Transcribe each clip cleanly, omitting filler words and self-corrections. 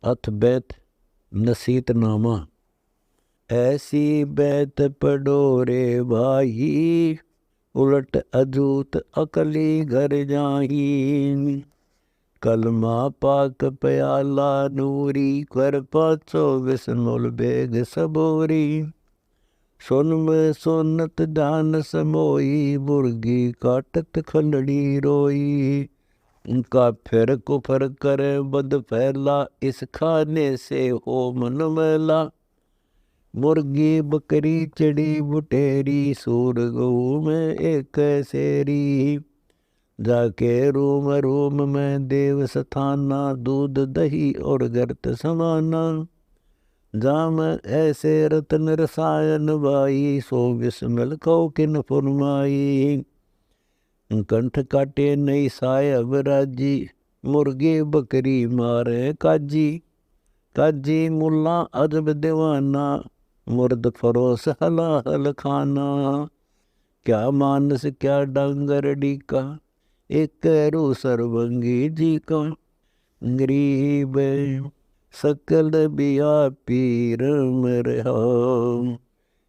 अथ बैत नसीहतनामा। ऐसी बैत पढ़ो रे भाई, उलट अजूत अकली घर जाही। कलमा पाक प्याला नूरी, कर पाछो विस्नुल बेग सबोरी। सुन में सोनत जान समोई, मुर्गी काटत खलड़ी रोई। उनका फिर कुफर करे बद फैला, इस खाने से हो मन मैला। मुर्गी बकरी चिड़ी बुटेरी, सूर गऊ में एक सेरी। जाके रूम रूम में देव स्थाना, दूध दही और गर्त समाना। जाम ऐसे रतन रसायन बाई, सो बिस्मिल कौ किन फुरमाई। कंठ काटे नई सायब राजी, मुर्गे बकरी मारे काजी। काजी मुल्ला अजब दीवाना, मुर्द फरोस हला हल खाना। क्या मानस क्या डांगर डीका, एक रू सरबंगी जी का। गरीब सकल बिया पीर मरहा,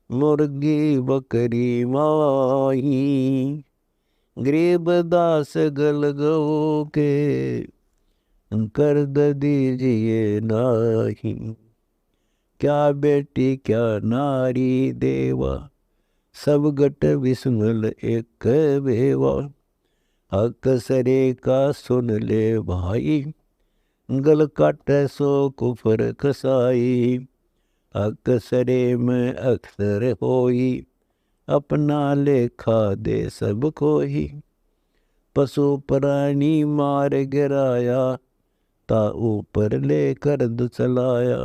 मुर्गी बकरी माही। गरीब दास गल गो के, कर दीजिए नाही। क्या बेटी क्या नारी देवा, सब गट विस्मल एक बेवा। हक सरे का सुन ले भाई, गल काट सो कुफर कसाई। हक सरे में अक्सर होई, अपना लेखा दे सब कोई। पशु प्राणी मार गिराया, ता ऊपर लेकर चलाया।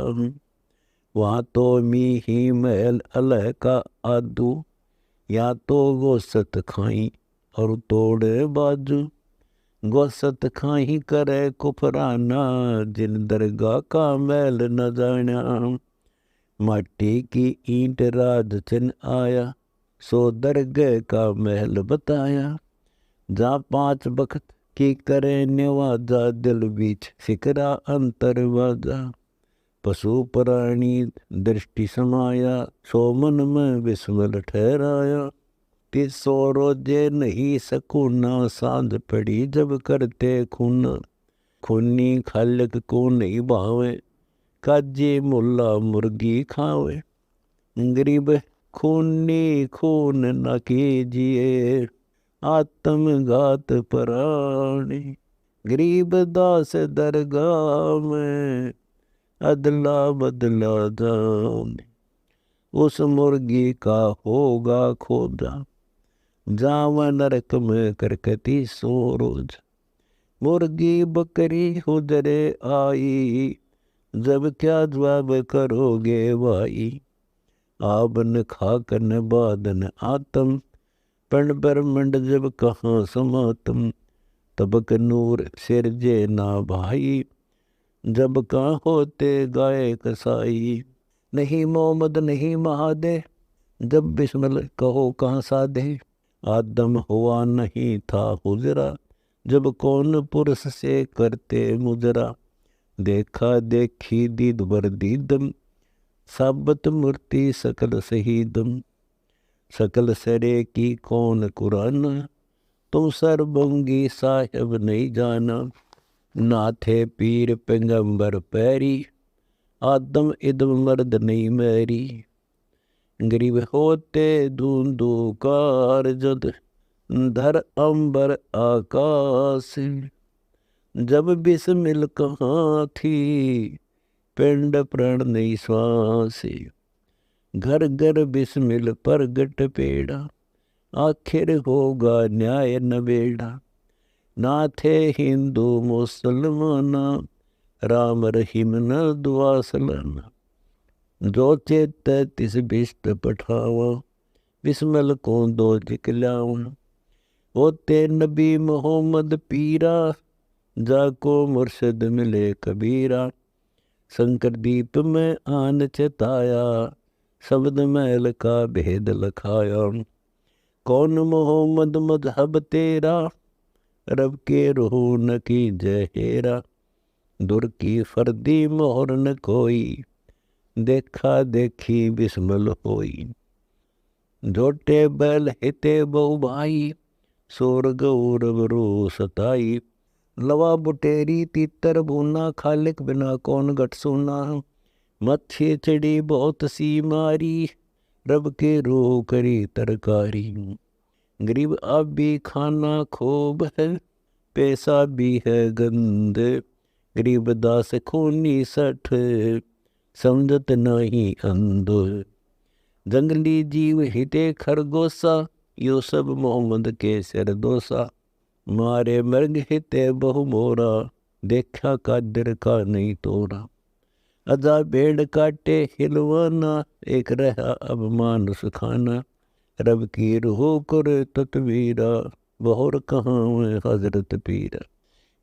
वहाँ तो मीही महल अलह का आदू, या तो गोसत खाई और तोड़े बाजू। गोसत खाई करे कुफराना, जिन दरगाह का मैल न जाना। माटी की ईंट राज चिन्ह आया, सो दरगाह का महल बताया। जहाँ 5 बखत की करे निवाजा, दिल बीच सिकरा अंतरवाजा। पशु प्राणी दृष्टि समाया, सो मन में विस्मल ठहराया। 300 रोजे नहीं सकूना, सांझ पड़ी जब करते खूना। खूनी खालक को नहीं भावे, काजी मुल्ला मुर्गी खावे। गरीब खूनी खून न कीजिए, आत्मघात प्राणी। गरीब दास दरगाह में, अदला बदला जाने। उस मुर्गी का होगा खोजा, जावा नरक में करकती सो रोज। मुर्गी बकरी हुजरे आई, जब क्या जवाब करोगे भाई। आबन खाकन बादन आत्म, पण ब्रह्मंड जब कहाँ समातम। तबक नूर सिरजे ना भाई, जब कहाँ होते गाय कसाई। नहीं मोहम्मद नहीं महादे, जब बिस्मिल कहो कहाँ साधे। आदम हुआ नहीं था हुजरा, जब कौन पुरुष से करते मुजरा। देखा देखी दीद बर दीदम, साबत मूर्ति सकल शहीदम। सकल सरे की कौन कुराना, तुम सरबंगी साहिब नहीं जाना। नाथे पीर पैगंबर पैरी, आदम इदम मर्द नहीं मैरी। गरीब होते धुंधुकार जद, धर अंबर आकाश। जब बिस्मिल कहाँ थी, पिंड प्रण नहीं श्वास। घर घर बिस्मिल प्रगट पेड़ा, आखिर होगा न्याय नबेड़ा। ना थे हिंदू मुसलमाना, राम रहीम न दुआ सलाना। जो चेत तिस बिष्ट पठावा, बिस्मिल को दो जिकलावा। होते नबी मोहम्मद पीरा, जाको मुर्शद मिले कबीरा। शंकर दीप में आन चेताया, शब्द महल का भेद लखाया। कौन मोहम्मद मजहब तेरा, रब के रूह न की जहेरा। दुर की फर्दी मोहर न कोई, देखा देखी बिस्मल होई। झोटे बैल हिते बहु भाई, सोर गौरव रो सताई। लवा बुटेरी तीतर भूना, खालिक बिना कौन गट सुना। मच्छी चढ़ी बहुत सी मारी, रब के रो करी तरकारी। गरीब अब भी खाना खूब है, पैसा भी है गंद। गरीब दास खूनी सठ, समझत नहीं अंध। जंगली जीव हिते खरगोसा, यो सब मोहम्मद के सरदोसा। मारे मृग हिते बहु मोरा, देखा कादर का नहीं तोरा। अजा भेड़ काटे हिलवाना, एक रहा अब मानुष खाना। रब की रूह कर ततवीरा, बहुर कहाँ में हजरत पीरा।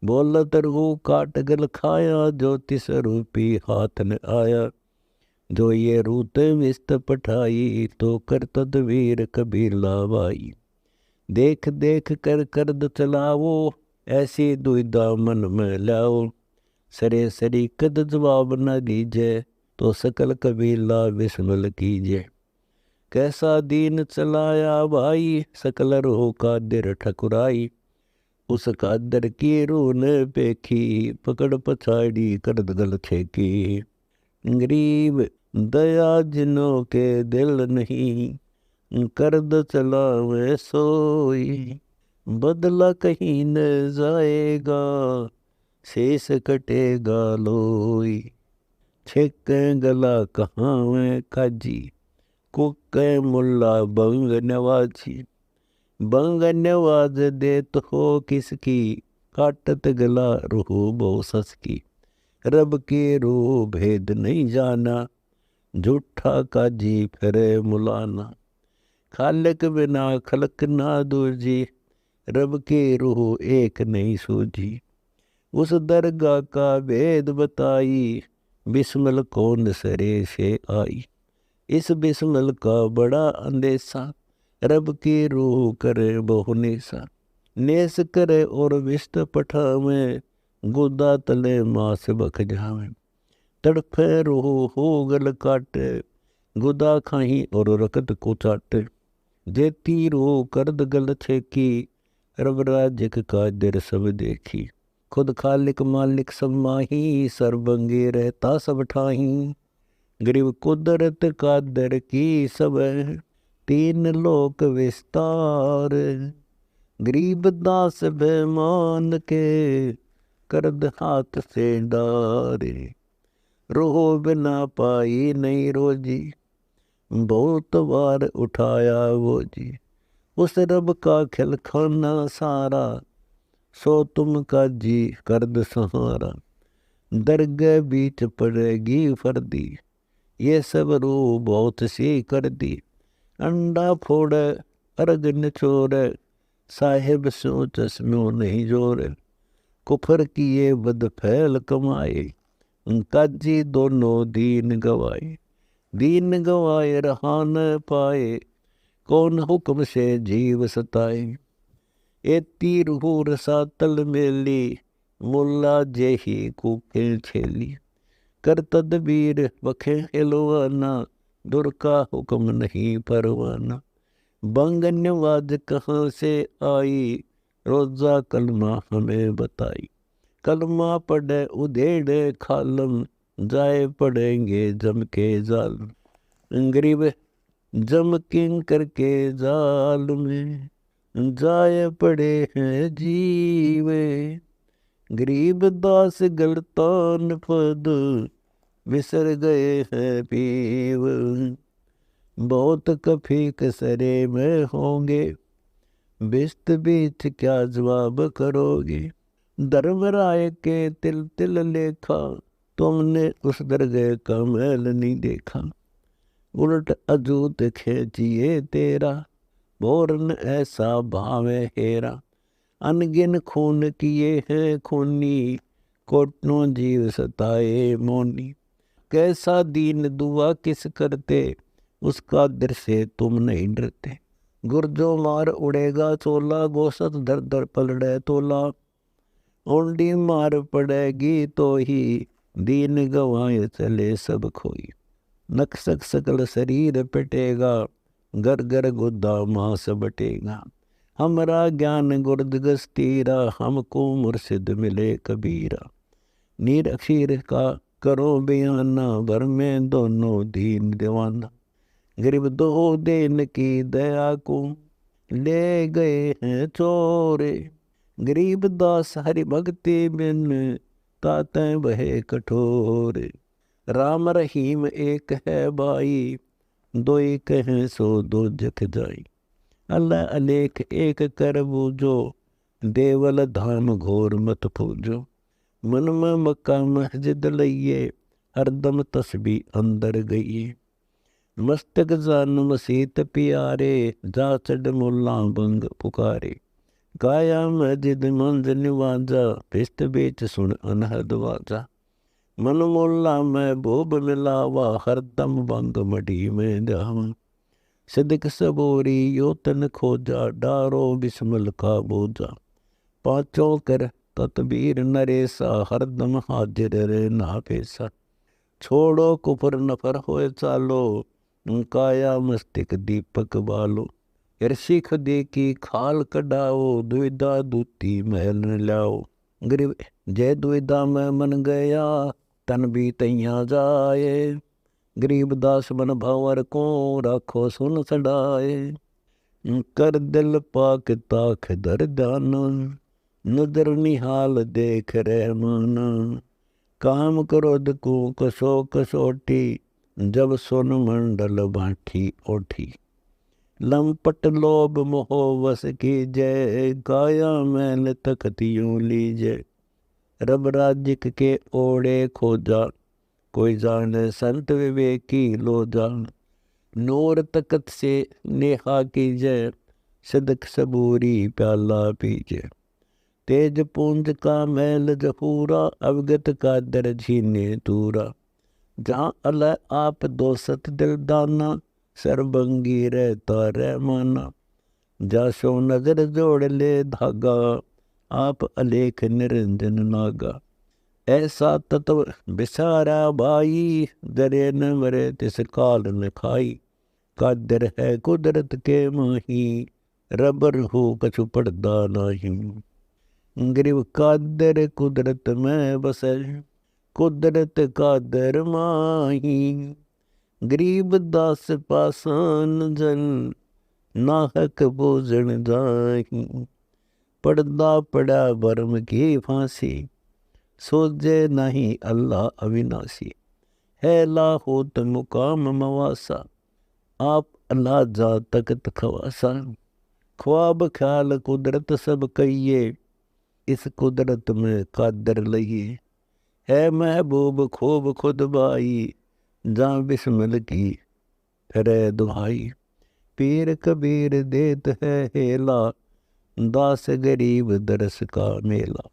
बोलत रूह काट गल खाया, जो तिस रूपी हाथ न आया। जो ये रूत विस्त पठाई, तो कर तदवीर कबीर लावाई। देख देख कर कर्द चलाओ, ऐसी दुविधा मन में लाओ। सरे सरी कद जवाब न दीजे, तो सकल कबीला बिस्मिल कीजे। कैसा दीन चलाया भाई, सकल रो का दिर ठकुराई। उस कादर की रू ने पेखी, पकड़ पछाड़ी करद गल छेकी। गरीब दया जिनों के दिल नहीं, करद चलावे सोई। बदला कहीं न जाएगा, शेष कटेगा लोई। छेक गला कहाँ में काजी, कुके मुल्ला बंग नवाजी। बंग नवाज देत हो किसकी, काटत गला रूह बहु ससकी। रब के रूह भेद नहीं जाना, झूठा काजी फिरे मुलाना। खालक बिना खलक ना दूजी, रब के रूह एक नहीं सूझी। उस दरगाह का भेद बताई, बिस्मिल कौन सरे से आई। इस बिस्मिल का बड़ा अंदेशा, रब की रूह करे बहु नेसा। नेस करे और विष्ट पठावे, गुदा तले मास बख जावे। तड़फे रूह हो गल काटे, गुदा खाही और रकत को चाटे। जेती रूह करद गल छेकी, रब राजिक का दिर सब देखी। खुद खालिक मालिक सब माही, सर्वंगे रहता सब ठाही। गरीब कुदरत कादर की सब, तीन लोक विस्तार। गरीब दास बेमान के, करद हाथ से डारे। रोह बिना पाई नहीं रोजी, बहुत बार उठाया वो जी। उस रब का खिलखाना सारा, सो तुम का जी करद सहारा। दरगह बीच पड़ेगी फर्दी, ये सब रूह बहुत सी कर दी। अंडा फोड़ अर्ग निचोड़, साहिब स्यों चश्म्यों नहीं जोर। कुफर किए बद फैल कमाए, काजी दोनों दीन गवाए। दीन गवाए रहा न पाए, कौन हुक्म से जीव सताए। एती रूह रसातल मेली, मुल्ला जेही कूके छेली। कर तदबीर बखे हिलवाना, दुर का हुक्म नहीं परवाना। बंगन्यवाज कहाँ से आई, रोजा कलमा हमें बताई। कलमा पढ़े उधेड़े खालम, जाए पढ़ेंगे जम के जालम। गरीब जम किंग करके जाल में, जाए पड़े हैं जीवे। गरीब दास गलतान पद, विसर गए हैं पीव। बहुत कफी कसरे में होंगे, बिस्त बीच क्या जवाब करोगे। धर्मराय के तिल तिल लेखा, तुमने उस दरगह का मैल नहीं देखा। उलट अजूत खेचिए तेरा, बोरन ऐसा भावे हेरा। अनगिन खून किए हैं खूनी, कोटनों जीव सताए मोनी। कैसा दीन दुआ किस करते, उसका दर से तुम नहीं डरते। गुर्जो मार उड़ेगा चोला, गोसत दर दर पलड़े तोला। ओंडी मार पड़ेगी तो ही दीन गवाए चले सब खोई। नक्सक सकल शरीर पिटेगा, गर गर गुद्दा मांस बटेगा। हमरा ज्ञान गुरदगस तीरा, हमको मुर्शिद मिले कबीरा। नीर अक्षीर का करो बयाना, भर में दोनों दीन दीवाना। गरीब दो दिन की दया को ले गए हैं चोरे। गरीब दास हरि भक्ति बिन ताते बहे कठोरे। राम रहीम एक है भाई, दोई कहें सो दो जख जाई। अल्लाह अलेख एक कर बूझो, देवल धाम घोर मत पूजो। मन में मक्का मस्जिद लइए, हरदम तस्बी अंदर गई। मस्तक जान मसीत प्यारे, जा चढ़ मुल्ला बंग पुकारे। गाया मस्जिद मंज निवाजा, भिस्त बेच सुन अनहद वाजा। मन मुल्ला में भोब मिलावा, हरदम बंग मडी में जावा। सिदक सबोरी योतन खोजा, डारो बिस्मल का बोझा। पाँचों कर ततबीर नरेसा, हरदम हाजिर रे ना पेसा। छोड़ो कुफर नफर होए चालो, काया मस्तिक दीपक बालो। ऋषि खदे की खाल कढ़ाओ, दुविधा दूती महल न लाओ। गरीब जय दुविधा में मन गया, तन भी तैया जाए। गरीब दास मन भंवर को, राखो सुन सड़ाए। कर दिल पाक ताख दर जाना, नजर निहाल देख रहमाना। काम क्रोध को कसो कसोटी, जब सुन मंडल बाठी ओठी। लंपट लोभ मोह वस की जय, काया मैल तकतियों लीजे। रब राजिक के ओढ़े खोजा, कोई जाने संत विवेकी लोजा। नूर तकत से नेहा कीजे, सिदक सबूरी प्याला पीजे। तेज पूंज का मैल जहूरा, अवगत का दर झीने तूरा। जहाँ अल्लाह आप दो सत दिल दाना, सरबंगी रहता रहमाना। जासो नजर जोड़ ले धागा, आप अलेख निरंजन नागा। ऐसा तत्व बिसारा भाई, दरे न मरे तिस काल न खाई। कादर है कुदरत के माही, रबर हो कछु पड़दा नाही। गरीब कादर कुदरत में बसे, कुदरत कादर माही। गरीब दास पासान जन, नाहक बोझन जाही। पड़दा पड़ा भरम की फांसी, सोजे नहीं अल्लाह अविनाशी। है लाहोत मुकाम मवासा, आप अल्लाह जा तकत खवासा। ख्वाब ख्याल कुदरत सब कहिए, इस कुदरत में कादर लइए। है महबूब खूब खुद बाई, जा बिस्मिल की फिरे दुहाई। पीर कबीर देत है हेला, दास गरीब दरस का मेला।